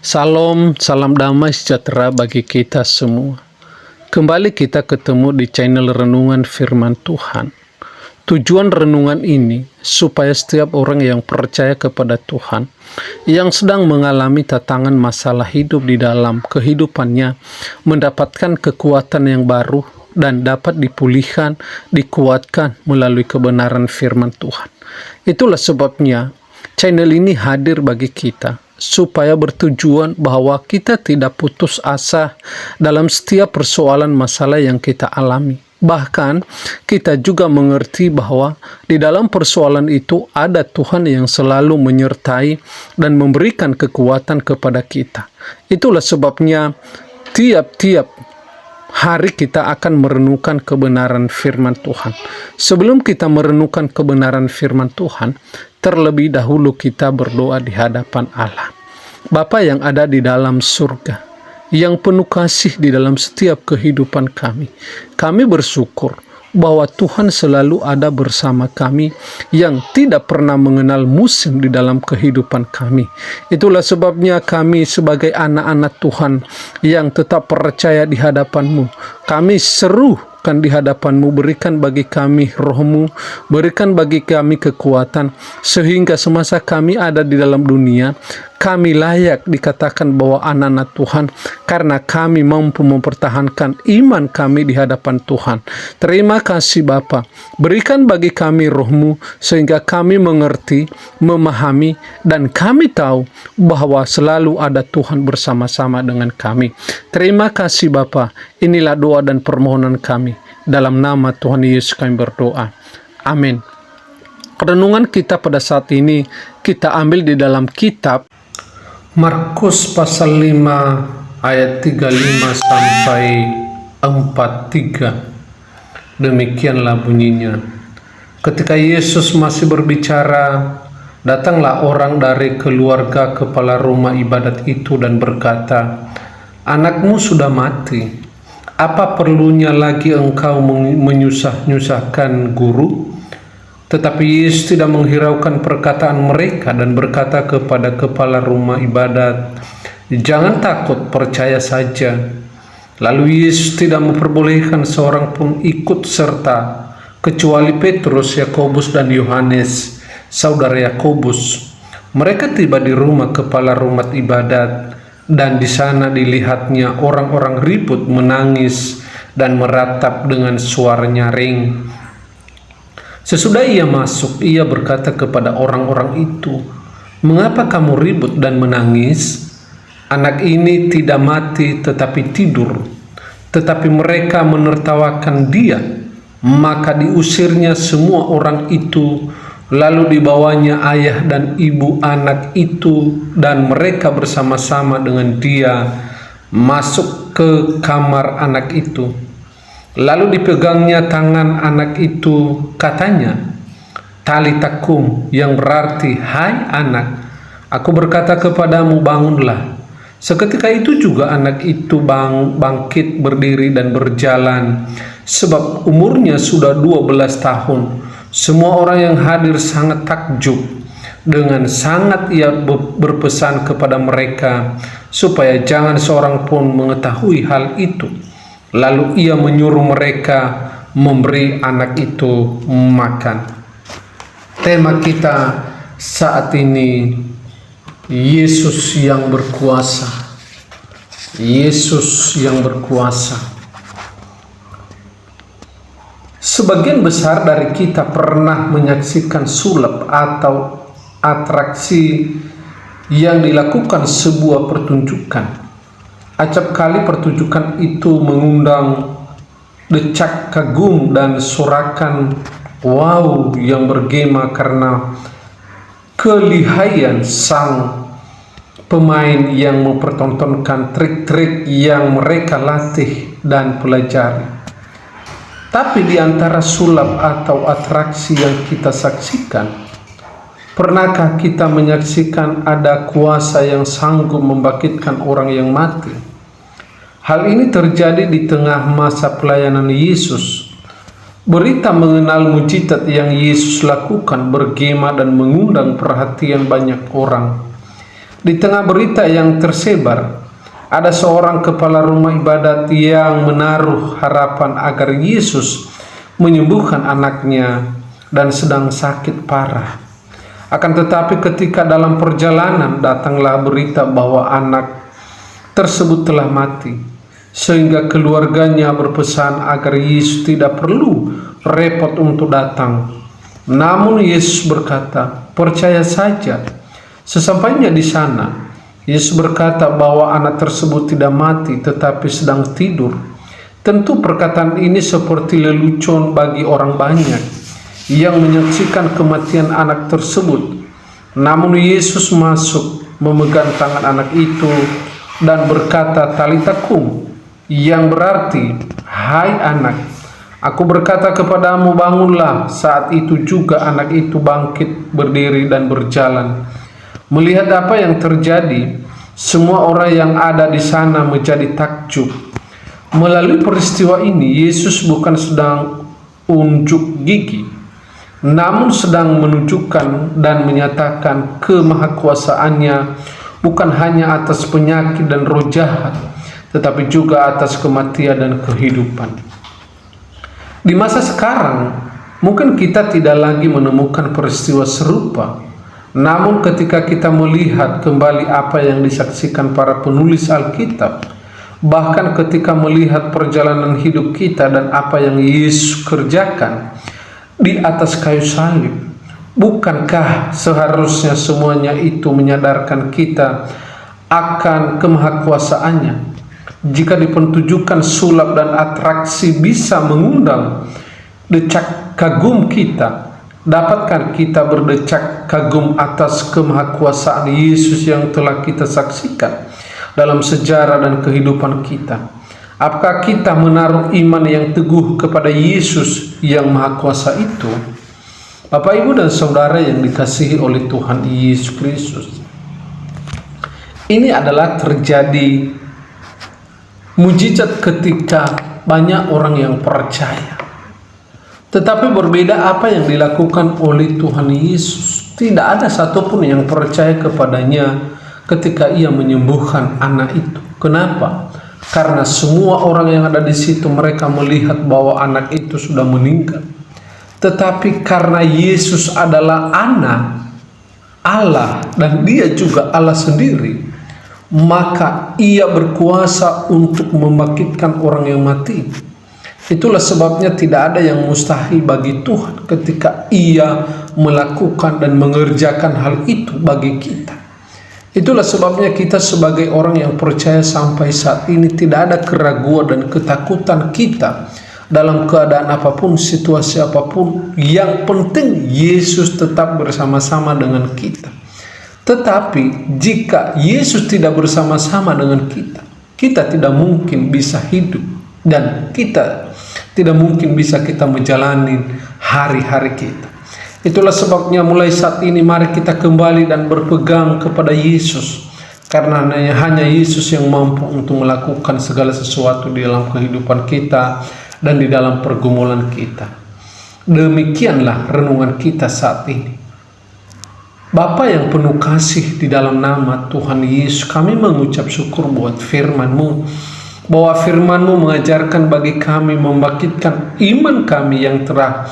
Salam, salam damai sejahtera bagi kita semua. Kembali kita ketemu di channel Renungan Firman Tuhan. Tujuan renungan ini supaya setiap orang yang percaya kepada Tuhan, yang sedang mengalami tantangan masalah hidup di dalam kehidupannya, mendapatkan kekuatan yang baru dan dapat dipulihkan, dikuatkan melalui kebenaran firman Tuhan. Itulah sebabnya channel ini hadir bagi kita, supaya bertujuan bahwa kita tidak putus asa dalam setiap persoalan masalah yang kita alami. Bahkan kita juga mengerti bahwa di dalam persoalan itu ada Tuhan yang selalu menyertai dan memberikan kekuatan kepada kita. Itulah sebabnya tiap-tiap hari kita akan merenungkan kebenaran firman Tuhan. Sebelum kita merenungkan kebenaran firman Tuhan, terlebih dahulu kita berdoa di hadapan Allah. Bapa yang ada di dalam surga, yang penuh kasih di dalam setiap kehidupan kami bersyukur bahwa Tuhan selalu ada bersama kami, yang tidak pernah mengenal musim di dalam kehidupan kami. Itulah sebabnya kami sebagai anak-anak Tuhan yang tetap percaya di hadapan-Mu, kami serukan di hadapan-Mu, berikan bagi kami roh-Mu, berikan bagi kami kekuatan, sehingga semasa kami ada di dalam dunia, kami layak dikatakan bahwa anak-anak Tuhan, karena kami mampu mempertahankan iman kami di hadapan Tuhan. Terima kasih Bapa, berikan bagi kami roh-Mu, sehingga kami mengerti, memahami, dan kami tahu bahwa selalu ada Tuhan bersama-sama dengan kami. Terima kasih Bapa, inilah doa dan permohonan kami. Dalam nama Tuhan Yesus kami berdoa. Amin. Renungan kita pada saat ini kita ambil di dalam kitab Markus pasal 5 ayat 35 sampai 43. Demikianlah bunyinya. Ketika Yesus masih berbicara, datanglah orang dari keluarga kepala rumah ibadat itu dan berkata, "Anakmu sudah mati. Apa perlunya lagi engkau menyusah-nyusahkan guru?" Tetapi Yesus tidak menghiraukan perkataan mereka dan berkata kepada kepala rumah ibadat, "Jangan takut, percaya saja." Lalu Yesus tidak memperbolehkan seorang pun ikut serta, kecuali Petrus, Yakobus, dan Yohanes, saudara Yakobus. Mereka tiba di rumah kepala rumah ibadat, dan di sana dilihatnya orang-orang ribut, menangis, dan meratap dengan suara nyaring. Sesudah ia masuk, ia berkata kepada orang-orang itu, "Mengapa kamu ribut dan menangis? Anak ini tidak mati tetapi tidur." Tetapi mereka menertawakan dia. Maka diusirnya semua orang itu, lalu dibawanya ayah dan ibu anak itu, dan mereka bersama-sama dengan dia masuk ke kamar anak itu. Lalu dipegangnya tangan anak itu, katanya, "Talita kum," yang berarti, "Hai anak, aku berkata kepadamu, bangunlah." Seketika itu juga anak itu bangkit berdiri dan berjalan, sebab umurnya sudah 12 tahun. Semua orang yang hadir sangat takjub. Dengan sangat ia berpesan kepada mereka supaya jangan seorang pun mengetahui hal itu. Lalu ia menyuruh mereka memberi anak itu makan. Tema kita saat ini, Yesus yang berkuasa. Yesus yang berkuasa. Sebagian besar dari kita pernah menyaksikan sulap atau atraksi yang dilakukan sebuah pertunjukan. Acap kali pertunjukan itu mengundang decak kagum dan sorakan wow yang bergema karena kelihayan sang pemain yang mempertontonkan trik-trik yang mereka latih dan pelajari. Tapi di antara sulap atau atraksi yang kita saksikan, pernahkah kita menyaksikan ada kuasa yang sanggup membangkitkan orang yang mati? Hal ini terjadi di tengah masa pelayanan Yesus. Berita mengenal mujizat yang Yesus lakukan bergema dan mengundang perhatian banyak orang. Di tengah berita yang tersebar, ada seorang kepala rumah ibadat yang menaruh harapan agar Yesus menyembuhkan anaknya dan sedang sakit parah. Akan tetapi ketika dalam perjalanan datanglah berita bahwa anak tersebut telah mati, sehingga keluarganya berpesan agar Yesus tidak perlu repot untuk datang. Namun Yesus berkata, "Percaya saja." Sesampainya di sana, Yesus berkata bahwa anak tersebut tidak mati tetapi sedang tidur. Tentu perkataan ini seperti lelucon bagi orang banyak yang menyaksikan kematian anak tersebut. Namun Yesus masuk, memegang tangan anak itu dan berkata, "Talita kum," yang berarti, "Hai anak, aku berkata kepadamu, bangunlah." Saat itu juga anak itu bangkit berdiri dan berjalan. Melihat apa yang terjadi, semua orang yang ada di sana menjadi takjub. Melalui peristiwa ini, Yesus bukan sedang unjuk gigi, namun sedang menunjukkan dan menyatakan kemahakuasaannya bukan hanya atas penyakit dan roh jahat, tetapi juga atas kematian dan kehidupan. Di masa sekarang, mungkin kita tidak lagi menemukan peristiwa serupa. Namun ketika kita melihat kembali apa yang disaksikan para penulis Alkitab, bahkan ketika melihat perjalanan hidup kita dan apa yang Yesus kerjakan di atas kayu salib, bukankah seharusnya semuanya itu menyadarkan kita akan kemahakuasaannya? Jika dipertunjukkan sulap dan atraksi bisa mengundang decak kagum kita, dapatkah kita berdecak kagum atas kemahakuasaan Yesus yang telah kita saksikan dalam sejarah dan kehidupan kita? Apakah kita menaruh iman yang teguh kepada Yesus yang Maha Kuasa itu? Bapak, Ibu, dan Saudara yang dikasihi oleh Tuhan Yesus Kristus, ini adalah terjadi mujizat ketika banyak orang yang percaya. Tetapi berbeda apa yang dilakukan oleh Tuhan Yesus. Tidak ada satupun yang percaya kepadanya ketika ia menyembuhkan anak itu. Kenapa? Karena semua orang yang ada di situ, mereka melihat bahwa anak itu sudah meninggal. Tetapi karena Yesus adalah anak Allah dan dia juga Allah sendiri, maka ia berkuasa untuk membangkitkan orang yang mati. Itulah sebabnya tidak ada yang mustahil bagi Tuhan ketika ia melakukan dan mengerjakan hal itu bagi kita. Itulah sebabnya kita sebagai orang yang percaya sampai saat ini tidak ada keraguan dan ketakutan kita dalam keadaan apapun, situasi apapun. Yang penting Yesus tetap bersama-sama dengan kita. Tetapi jika Yesus tidak bersama-sama dengan kita, kita tidak mungkin bisa hidup dan kita tidak mungkin bisa kita menjalani hari-hari kita. Itulah sebabnya mulai saat ini mari kita kembali dan berpegang kepada Yesus, karena hanya Yesus yang mampu untuk melakukan segala sesuatu di dalam kehidupan kita dan di dalam pergumulan kita. Demikianlah renungan kita saat ini. Bapa yang penuh kasih, di dalam nama Tuhan Yesus kami mengucap syukur buat firman-Mu, bahwa firman-Mu mengajarkan bagi kami, membangkitkan iman kami yang telah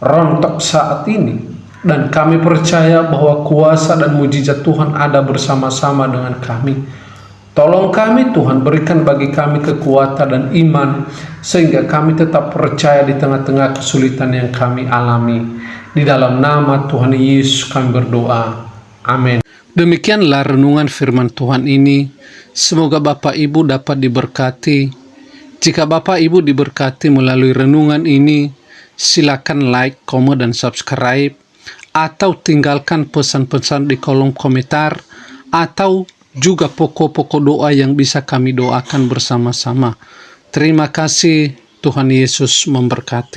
rontok saat ini. Dan kami percaya bahwa kuasa dan mujizat Tuhan ada bersama-sama dengan kami. Tolong kami Tuhan, berikan bagi kami kekuatan dan iman, sehingga kami tetap percaya di tengah-tengah kesulitan yang kami alami. Di dalam nama Tuhan Yesus kami berdoa. Amin. Demikianlah renungan firman Tuhan ini. Semoga Bapak Ibu dapat diberkati. Jika Bapak Ibu diberkati melalui renungan ini, silakan like, komen, dan subscribe. Atau tinggalkan pesan-pesan di kolom komentar. Atau juga pokok-pokok doa yang bisa kami doakan bersama-sama. Terima kasih. Tuhan Yesus memberkati.